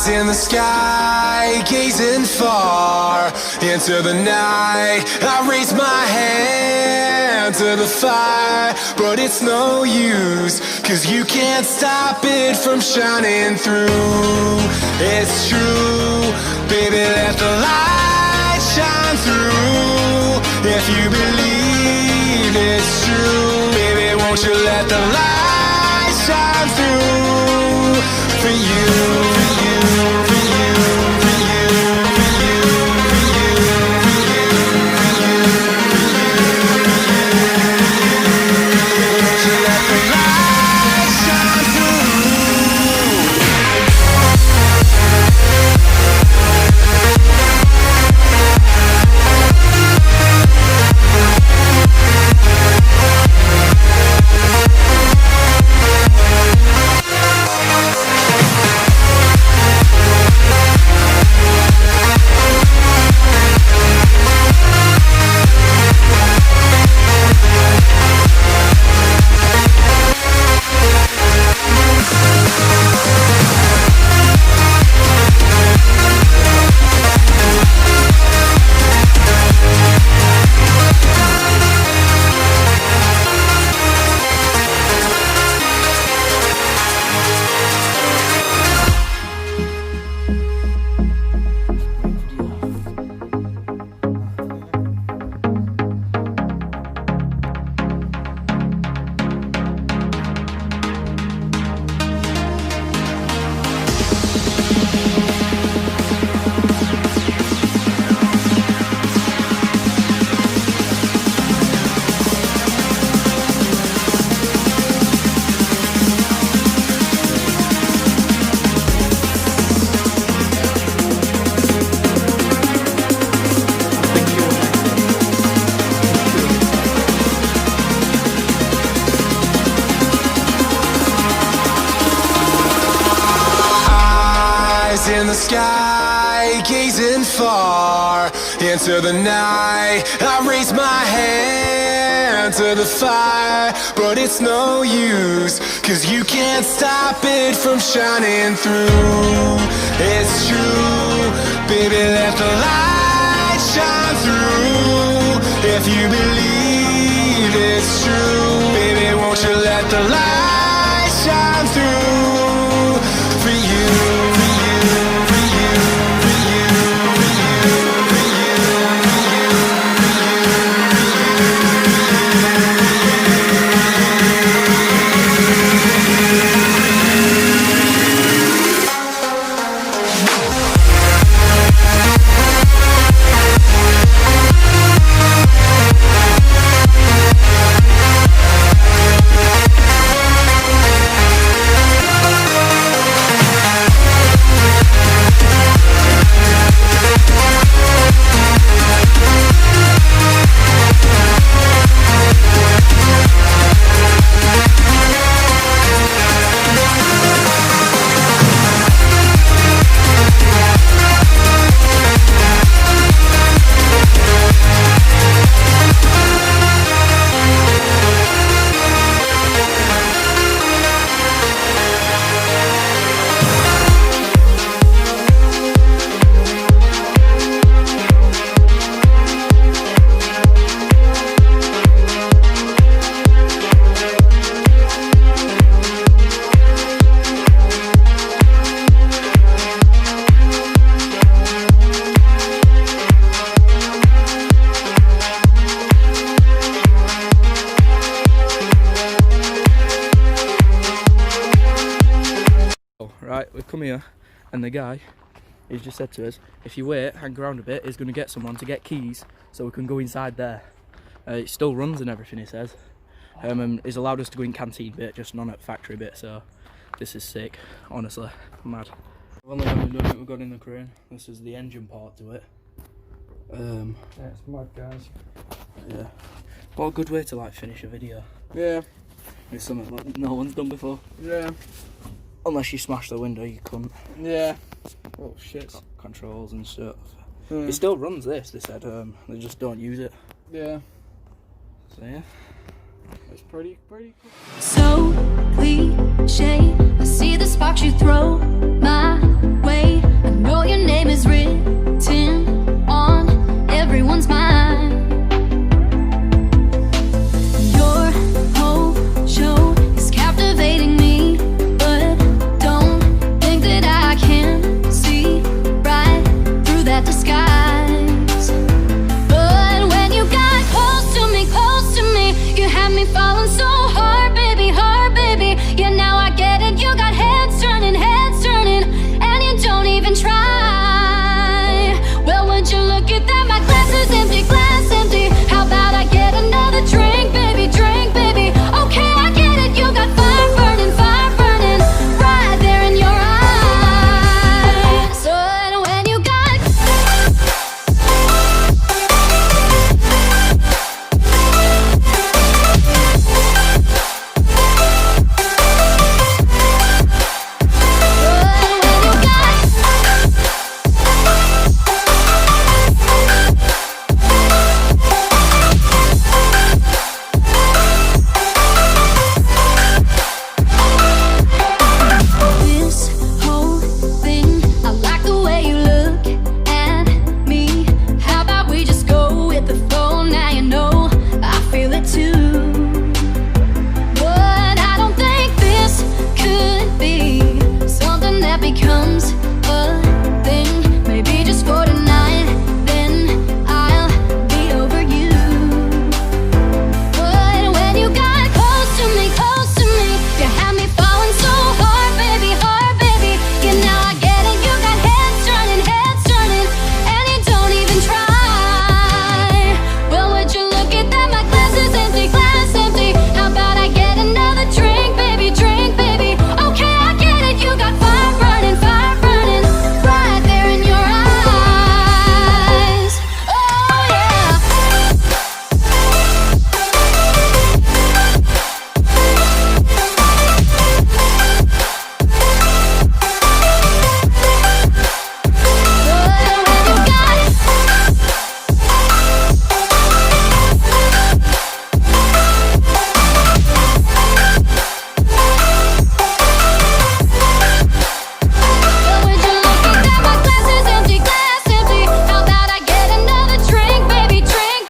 Eyes in the sky, gazing far into the night. I raise my hand to the fire, but it's no use, 'cause you can't stop it from shining through. It's true, baby, let the light shine through. If you believe it's true, baby, won't you let the light shine through for you, for you, for you, for you, for you, for you, for you, won't you let the light shine through. In the sky, gazing far into the night. I raise my hand to the fire, but it's no use, 'cause you can't stop it from shining through. It's true, baby, let the light shine through. If you believe it's true, baby, won't you let the light shine through for you. Right, we've come here and the guy, he's just said to us, if you wait, hang around a bit, he's going to get someone to get keys so we can go inside there. It still runs and everything, he says. And he's allowed us to go in canteen bit, just none at factory bit, so this is sick, honestly, mad. We've only done it, we've got in the crane. This is the engine part to it. Yeah, it's mad, guys. Yeah. What a good way to like finish a video. Yeah. It's something like no one's done before. Yeah. Unless you smash the window, you couldn't. Yeah. Oh shit. Controls and stuff. It still runs this, they said, they just don't use it. Yeah. So yeah. It's pretty cool. So cliche, I see the sparks you throw. My